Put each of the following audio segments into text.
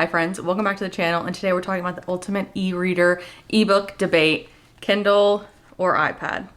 Hi friends, welcome back to the channel, and today we're talking about the ultimate e-reader ebook debate, Kindle or iPad.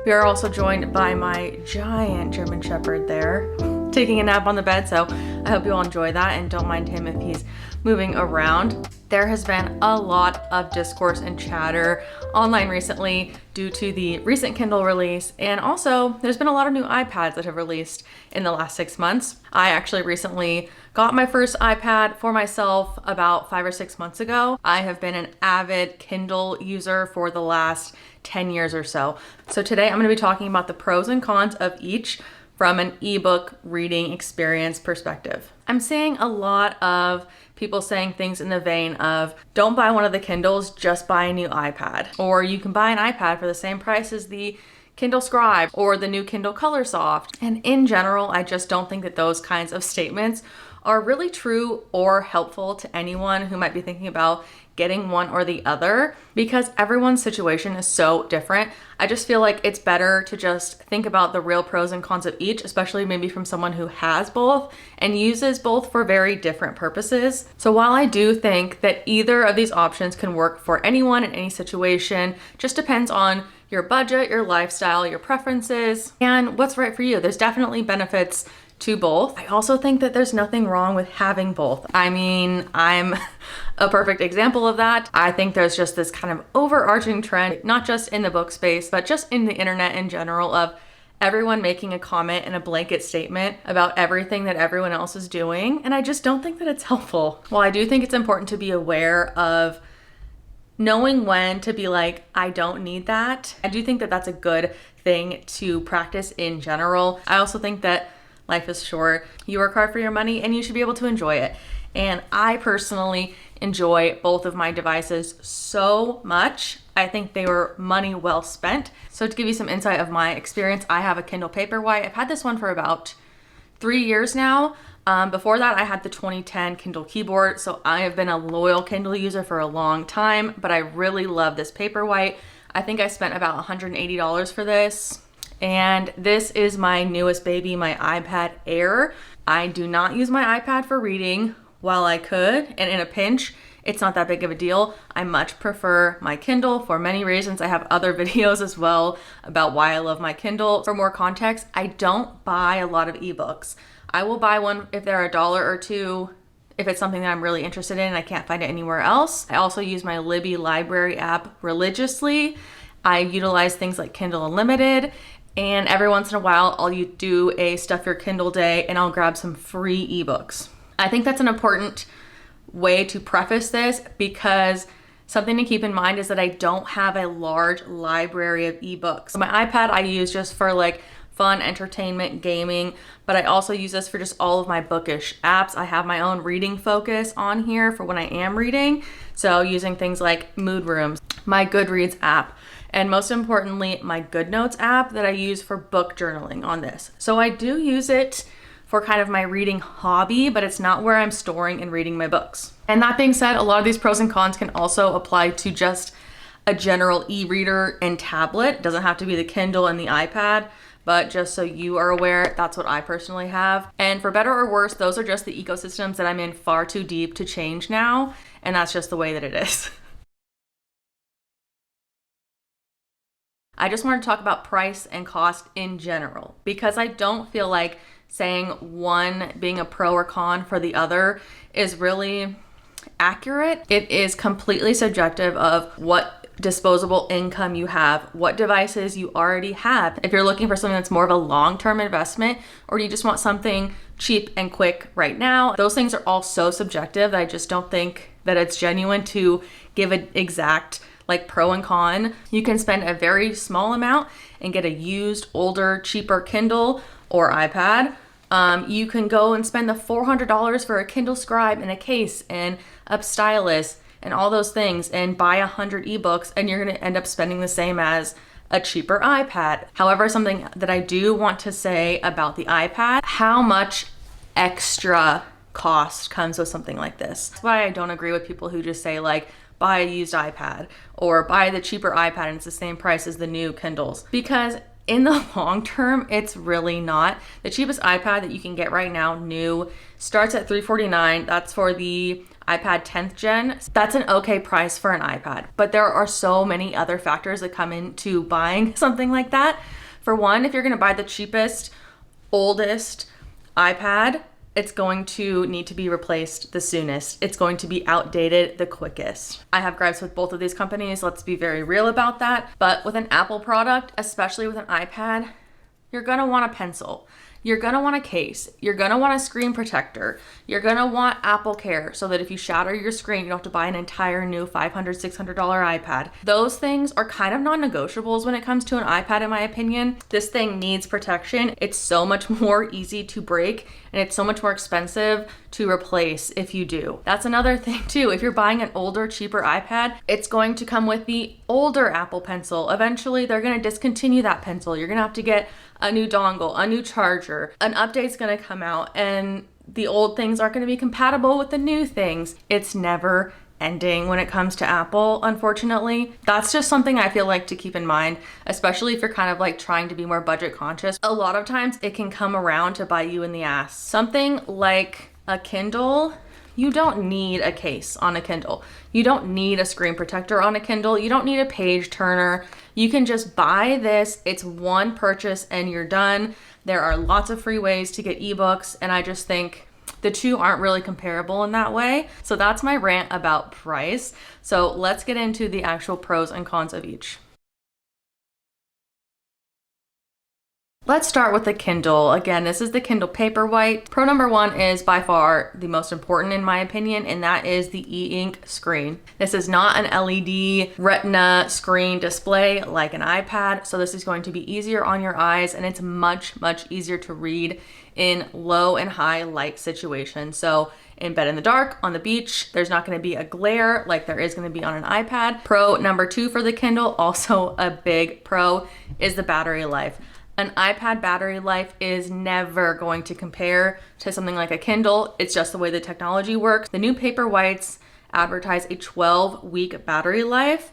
We are also joined by my giant German Shepherd there, taking a nap on the bed, so I hope you all enjoy that and don't mind him if he's moving around. There has been a lot of discourse and chatter online recently due to the recent Kindle release, and also there's been a lot of new iPads that have released in the last 6 months. I actually recently got my first iPad for myself about 5 or 6 months ago. I have been an avid Kindle user for the last 10 years or so. So today I'm going to be talking about the pros and cons of each from an ebook reading experience perspective. I'm seeing a lot of people saying things in the vein of, don't buy one of the Kindles, just buy a new iPad. Or you can buy an iPad for the same price as the Kindle Scribe or the new Kindle Colorsoft. And in general, I just don't think that those kinds of statements are really true or helpful to anyone who might be thinking about getting one or the other, because everyone's situation is so different. I just feel like it's better to just think about the real pros and cons of each, especially maybe from someone who has both and uses both for very different purposes. So while I do think that either of these options can work for anyone in any situation, just depends on your budget, your lifestyle, your preferences, and what's right for you. There's definitely benefits to both. I also think that there's nothing wrong with having both. I mean, I'm a perfect example of that. I think there's just this kind of overarching trend, not just in the book space, but just in the internet in general, of everyone making a comment and a blanket statement about everything that everyone else is doing. And I just don't think that it's helpful. While I do think it's important to be aware of knowing when to be like, I don't need that, I do think that that's a good thing to practice in general. I also think that life is short. You work hard for your money and you should be able to enjoy it. And I personally enjoy both of my devices so much. I think they were money well spent. So to give you some insight of my experience, I have a Kindle Paperwhite. I've had this one for about 3 years now. Before that, I had the 2010 Kindle Keyboard. So I have been a loyal Kindle user for a long time, but I really love this Paperwhite. I think I spent about $180 for this. And this is my newest baby, my iPad Air. I do not use my iPad for reading. While I could, and in a pinch, it's not that big of a deal. I much prefer my Kindle for many reasons. I have other videos as well about why I love my Kindle. For more context, I don't buy a lot of ebooks. I will buy one if they're $1 or $2, if it's something that I'm really interested in and I can't find it anywhere else. I also use my Libby library app religiously. I utilize things like Kindle Unlimited, and every once in a while, I'll do a Stuff Your Kindle Day and I'll grab some free ebooks. I think that's an important way to preface this, because something to keep in mind is that I don't have a large library of ebooks. My iPad I use just for like fun, entertainment, gaming, but I also use this for just all of my bookish apps. I have my own reading focus on here for when I am reading. So using things like mood rooms, my Goodreads app, and most importantly, my GoodNotes app that I use for book journaling on this. So I do use it for kind of my reading hobby, but it's not where I'm storing and reading my books. And that being said, a lot of these pros and cons can also apply to just a general e-reader and tablet. It doesn't have to be the Kindle and the iPad, but just so you are aware, that's what I personally have. And for better or worse, those are just the ecosystems that I'm in far too deep to change now, and that's just the way that it is. I just wanted to talk about price and cost in general, because I don't feel like saying one being a pro or con for the other is really accurate. It is completely subjective of what disposable income you have, what devices you already have. If you're looking for something that's more of a long-term investment, or you just want something cheap and quick right now, those things are all so subjective that I just don't think that it's genuine to give an exact like pro and con. You can spend a very small amount and get a used, older, cheaper Kindle or iPad. You can go and spend the $400 for a Kindle Scribe and a case and a stylus and all those things and buy 100 ebooks, and you're going to end up spending the same as a cheaper iPad. However, something that I do want to say about the iPad, how much extra cost comes with something like this. That's why I don't agree with people who just say like, buy a used iPad or buy the cheaper iPad and it's the same price as the new Kindles, because in the long term, it's really not. The cheapest iPad that you can get right now, new, starts at $349. That's for the iPad 10th gen. That's an okay price for an iPad. But there are so many other factors that come into buying something like that. For one, if you're gonna buy the cheapest, oldest iPad, it's going to need to be replaced the soonest. It's going to be outdated the quickest. I have gripes with both of these companies. Let's be very real about that. But with an Apple product, especially with an iPad, you're gonna want a pencil. You're gonna want a case. You're gonna want a screen protector. You're gonna want Apple Care so that if you shatter your screen, you don't have to buy an entire new $500, $600 iPad. Those things are kind of non-negotiables when it comes to an iPad, in my opinion. This thing needs protection. It's so much more easy to break and it's so much more expensive to replace if you do. That's another thing too. If you're buying an older, cheaper iPad, it's going to come with the older Apple Pencil. Eventually, they're gonna discontinue that pencil. You're gonna have to get a new dongle, a new charger, an update's gonna come out, and the old things aren't gonna be compatible with the new things. It's never ending when it comes to Apple, unfortunately. That's just something I feel like to keep in mind, especially if you're kind of like trying to be more budget conscious. A lot of times it can come around to bite you in the ass. Something like a Kindle, you don't need a case on a Kindle. You don't need a screen protector on a Kindle. You don't need a page turner. You can just buy this. It's one purchase and you're done. There are lots of free ways to get ebooks, and I just think the two aren't really comparable in that way. So that's my rant about price. So let's get into the actual pros and cons of each. Let's start with the Kindle. Again, this is the Kindle Paperwhite. Pro number one is by far the most important in my opinion, and that is the e-ink screen. This is not an LED retina screen display like an iPad, so this is going to be easier on your eyes, and it's much, much easier to read in low and high light situations. So in bed in the dark, on the beach, there's not gonna be a glare like there is gonna be on an iPad. Pro number two for the Kindle, also a big pro, is the battery life. An iPad battery life is never going to compare to something like a Kindle. It's just the way the technology works. The new Paperwhites advertise a 12-week battery life.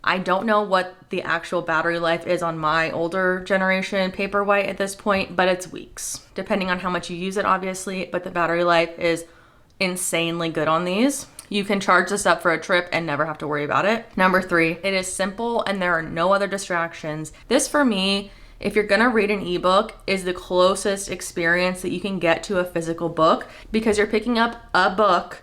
I don't know what the actual battery life is on my older generation Paperwhite at this point, but it's weeks, depending on how much you use it, obviously, but the battery life is insanely good on these. You can charge this up for a trip and never have to worry about it. Number three, it is simple and there are no other distractions. This for me, if you're gonna read an ebook, is the closest experience that you can get to a physical book, because you're picking up a book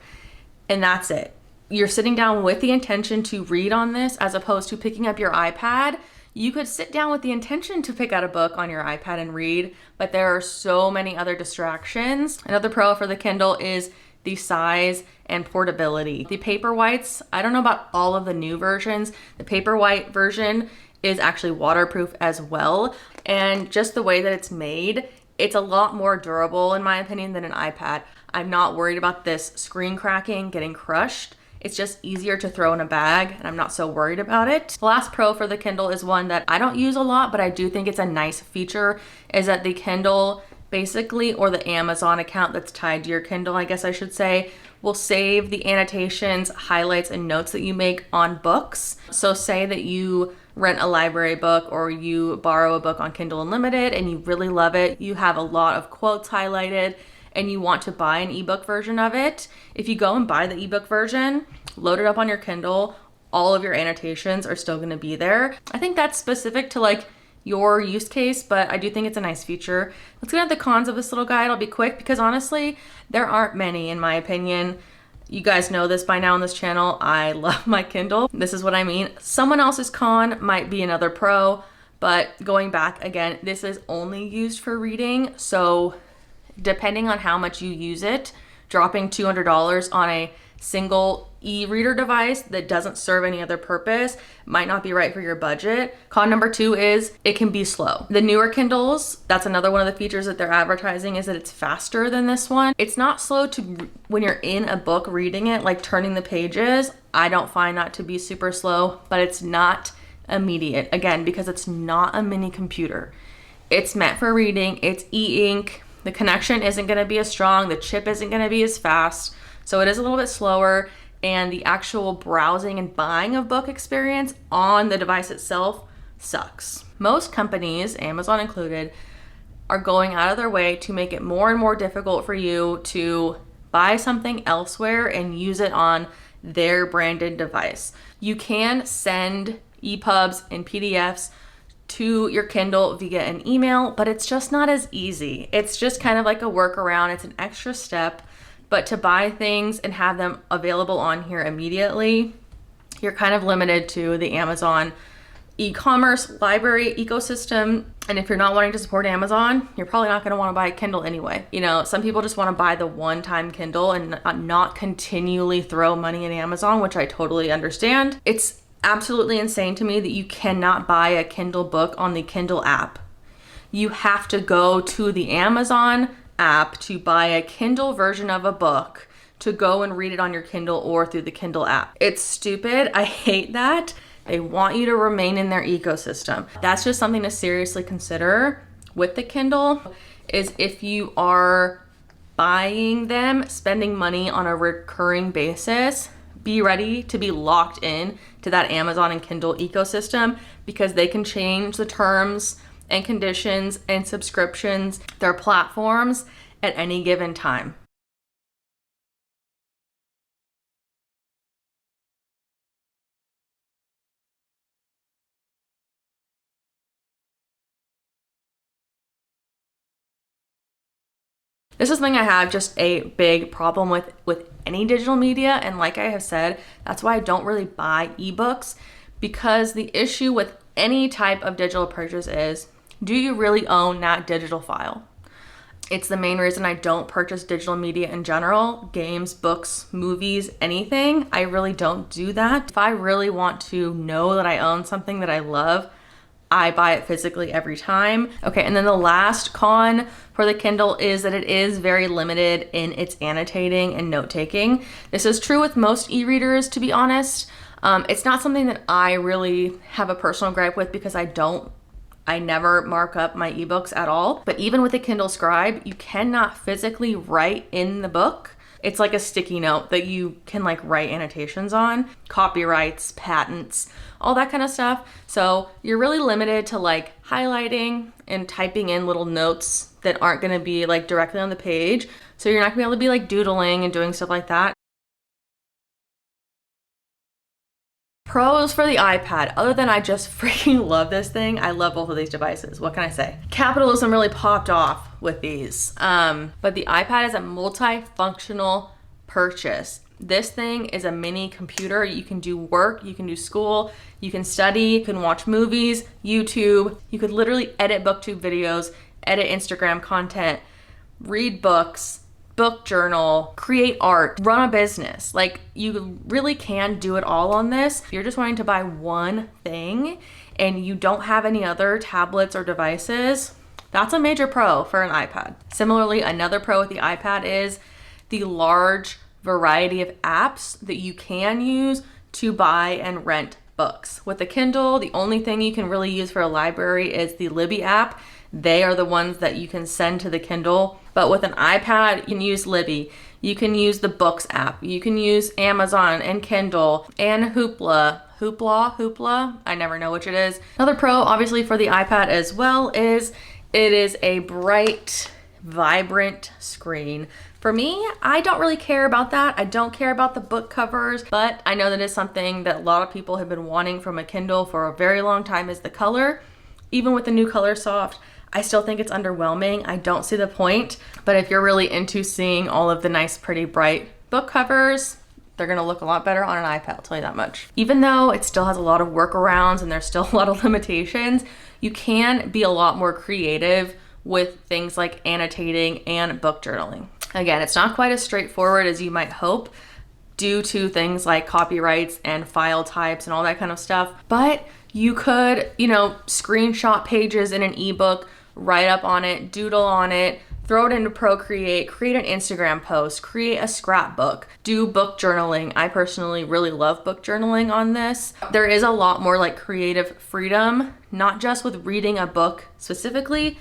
and that's it. You're sitting down with the intention to read on this as opposed to picking up your iPad. You could sit down with the intention to pick out a book on your iPad and read, but there are so many other distractions. Another pro for the Kindle is the size and portability. The Paperwhites, I don't know about all of the new versions. The Paperwhite version is actually waterproof as well. And just the way that it's made, it's a lot more durable in my opinion than an iPad. I'm not worried about this screen cracking, getting crushed. It's just easier to throw in a bag and I'm not so worried about it. The last pro for the Kindle is one that I don't use a lot, but I do think it's a nice feature, is that the Kindle basically, or the Amazon account that's tied to your Kindle, I guess I should say, will save the annotations, highlights, and notes that you make on books. So say that you rent a library book or you borrow a book on Kindle Unlimited and you really love it. You have a lot of quotes highlighted and you want to buy an ebook version of it. If you go and buy the ebook version, load it up on your Kindle, all of your annotations are still gonna be there. I think that's specific to like your use case, but I do think it's a nice feature. Let's get at the cons of this little guide. I'll be quick because honestly, there aren't many in my opinion. You guys know this by now on this channel. I love my Kindle. This is what I mean. Someone else's con might be another pro, but going back again, this is only used for reading. So depending on how much you use it, dropping $200 on a single e-reader device that doesn't serve any other purpose might not be right for your budget. Con number two is it can be slow. The newer Kindles, that's another one of the features that they're advertising, is that it's faster than this one. It's not slow to when you're in a book reading it, like turning the pages. I don't find that to be super slow, but it's not immediate. Again, because it's not a mini computer. It's meant for reading. It's e-ink. The connection isn't gonna be as strong. The chip isn't gonna be as fast. So it is a little bit slower, and the actual browsing and buying of book experience on the device itself sucks. Most companies, Amazon included, are going out of their way to make it more and more difficult for you to buy something elsewhere and use it on their branded device. You can send EPUBs and PDFs to your Kindle via an email, but it's just not as easy. It's just kind of like a workaround. It's an extra step, but to buy things and have them available on here immediately, you're kind of limited to the Amazon e-commerce library ecosystem. And if you're not wanting to support Amazon, you're probably not going to want to buy a Kindle anyway. You know, some people just want to buy the one-time Kindle and not continually throw money at Amazon, which I totally understand. It's absolutely insane to me that you cannot buy a Kindle book on the Kindle app. You have to go to the Amazon app to buy a Kindle version of a book to go and read it on your Kindle or through the Kindle app. It's stupid. I hate that. They want you to remain in their ecosystem. That's just something to seriously consider with the Kindle, is if you are buying them, spending money on a recurring basis, be ready to be locked in to that Amazon and Kindle ecosystem, because they can change the terms and conditions and subscriptions, their platforms at any given time. This is something I have just a big problem with any digital media. And like I have said, that's why I don't really buy ebooks, because the issue with any type of digital purchase is, do you really own that digital file? It's the main reason I don't purchase digital media in general, games, books, movies, anything. I really don't do that. If I really want to know that I own something that I love, I buy it physically every time. Okay, and then the last con for the Kindle is that it is very limited in its annotating and note-taking. This is true with most e-readers, to be honest. It's not something that I really have a personal gripe with, because I never mark up my ebooks at all. But even with the Kindle Scribe, you cannot physically write in the book. It's like a sticky note that you can like write annotations on, copyrights, patents, all that kind of stuff. So you're really limited to like highlighting and typing in little notes that aren't gonna be like directly on the page. So you're not gonna be able to be like doodling and doing stuff like that. Pros for the iPad, other than I just freaking love this thing. I love both of these devices. What can I say? Capitalism really popped off with these. But the iPad is a multifunctional purchase. This thing is a mini computer. You can do work, you can do school, you can study, you can watch movies, YouTube. You could literally edit BookTube videos, edit Instagram content, read books, book journal, create art, run a business. Like, you really can do it all on this. If you're just wanting to buy one thing and you don't have any other tablets or devices, that's a major pro for an iPad. Similarly, another pro with the iPad is the large variety of apps that you can use to buy and rent books. With the Kindle, the only thing you can really use for a library is the Libby app. They are the ones that you can send to the Kindle. But with an iPad, you can use Libby. You can use the Books app. You can use Amazon and Kindle and Hoopla. I never know which it is. Another pro, obviously, for the iPad as well is it is a bright, vibrant screen. For me, I don't really care about that. I don't care about the book covers, but I know that is something that a lot of people have been wanting from a Kindle for a very long time, is the color. Even with the new Color Soft, I still think it's underwhelming. I don't see the point. But if you're really into seeing all of the nice, pretty, bright book covers, they're gonna look a lot better on an iPad, I'll tell you that much. Even though it still has a lot of workarounds and there's still a lot of limitations, you can be a lot more creative with things like annotating and book journaling. Again, it's not quite as straightforward as you might hope due to things like copyrights and file types and all that kind of stuff. But you could, screenshot pages in an ebook, write up on it, doodle on it, throw it into Procreate, create an Instagram post, create a scrapbook, do book journaling. I personally really love book journaling on this. There is a lot more like creative freedom, not just with reading a book specifically,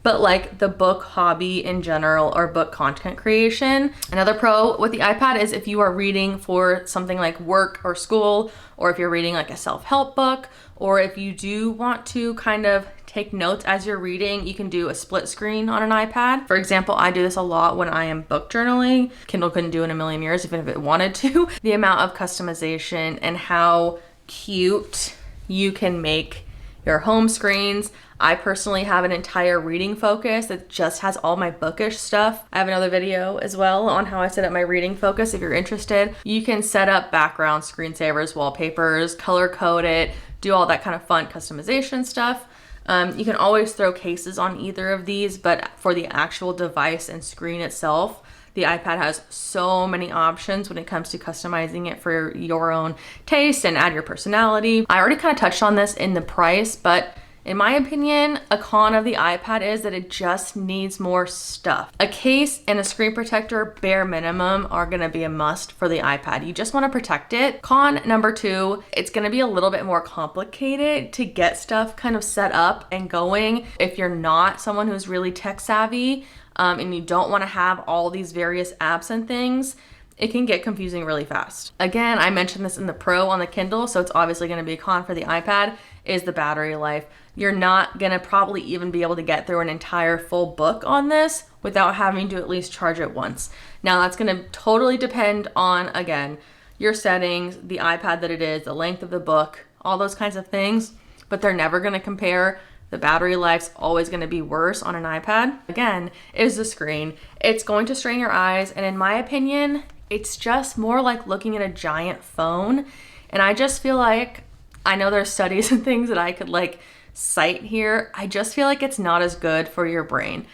but like the book hobby in general or book content creation. Another pro with the iPad is if you are reading for something like work or school, or if you're reading like a self-help book, or if you do want to kind of take notes as you're reading, you can do a split screen on an iPad. For example, I do this a lot when I am book journaling. Kindle couldn't do it in a million years even if it wanted to. The amount of customization and how cute you can make your home screens. I personally have an entire reading focus that just has all my bookish stuff. I have another video as well on how I set up my reading focus if you're interested. You can set up background screensavers, wallpapers, color code it, do all that kind of fun customization stuff. You can always throw cases on either of these, but for the actual device and screen itself, the iPad has so many options when it comes to customizing it for your own taste and add your personality. I already kind of touched on this in the price, but in my opinion, a con of the iPad is that it just needs more stuff. A case and a screen protector, bare minimum, are gonna be a must for the iPad. You just wanna protect it. Con number two, it's gonna be a little bit more complicated to get stuff kind of set up and going if you're not someone who's really tech savvy and you don't wanna have all these various apps and things. It can get confusing really fast. Again, I mentioned this in the Pro on the Kindle, so it's obviously gonna be a con for the iPad, is the battery life. You're not gonna probably even be able to get through an entire full book on this without having to at least charge it once. Now that's gonna totally depend on, again, your settings, the iPad that it is, the length of the book, all those kinds of things, but they're never gonna compare. The battery life's always gonna be worse on an iPad. Again, is the screen. It's going to strain your eyes, and in my opinion, it's just more like looking at a giant phone. And I just feel like, I know there's studies and things that I could like cite here. I just feel like it's not as good for your brain.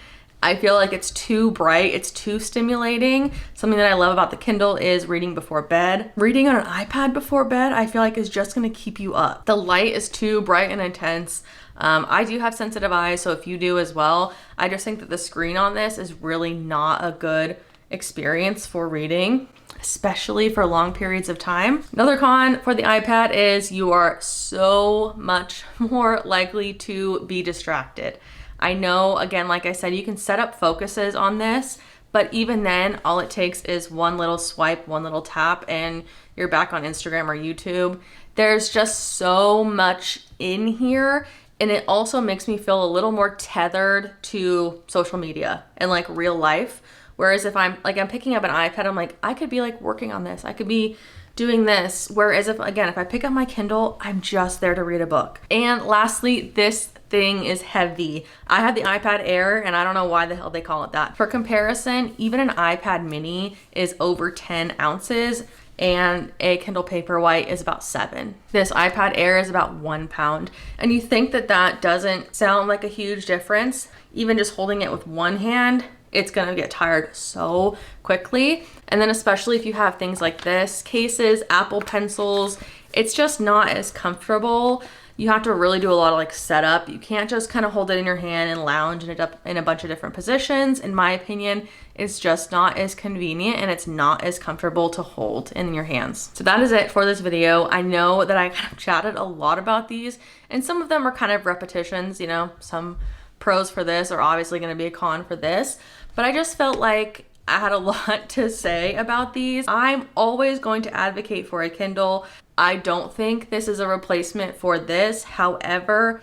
I feel like it's too bright, it's too stimulating. Something that I love about the Kindle is reading before bed. Reading on an iPad before bed, I feel like is just gonna keep you up. The light is too bright and intense. I do have sensitive eyes, so if you do as well, I just think that the screen on this is really not a good experience for reading, especially for long periods of time. Another con for the iPad is you are so much more likely to be distracted. I know, again, like I said, you can set up focuses on this, but even then, all it takes is one little swipe, one little tap, and you're back on Instagram or YouTube. There's just so much in here, and it also makes me feel a little more tethered to social media and like real life. Whereas if I'm picking up an iPad, I'm like, I could be like working on this. I could be doing this. Whereas if I pick up my Kindle, I'm just there to read a book. And lastly, this thing is heavy. I have the iPad Air and I don't know why the hell they call it that. For comparison, even an iPad mini is over 10 ounces and a Kindle Paperwhite is about 7. This iPad Air is about 1 pound. And you think that that doesn't sound like a huge difference. Even just holding it with one hand, it's gonna get tired so quickly. And then especially if you have things like this, cases, Apple pencils, it's just not as comfortable. You have to really do a lot of like setup. You can't just kind of hold it in your hand and lounge it up in a bunch of different positions. In my opinion, it's just not as convenient and it's not as comfortable to hold in your hands. So that is it for this video. I know that I kind of chatted a lot about these and some of them are kind of repetitions, you know, some pros for this are obviously going to be a con for this, but I just felt like I had a lot to say about these. I'm always going to advocate for a Kindle. I don't think this is a replacement for this. However,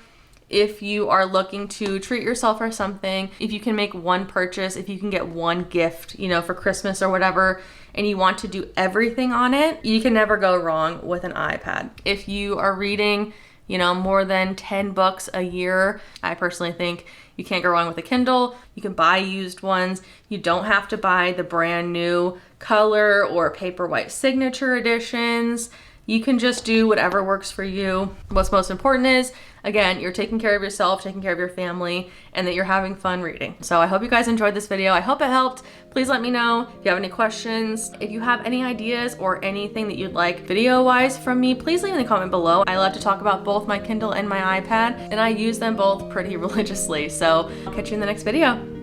if you are looking to treat yourself or something, if you can make one purchase, if you can get one gift, you know, for Christmas or whatever, and you want to do everything on it, you can never go wrong with an iPad. If you are reading, you know, more than 10 books a year, I personally think you can't go wrong with a Kindle. You can buy used ones. You don't have to buy the brand new color or Paperwhite signature editions. You can just do whatever works for you. What's most important is, again, you're taking care of yourself, taking care of your family, and that you're having fun reading. So I hope you guys enjoyed this video. I hope it helped. Please let me know if you have any questions. If you have any ideas or anything that you'd like video-wise from me, please leave in the comment below. I love to talk about both my Kindle and my iPad, and I use them both pretty religiously. So I'll catch you in the next video.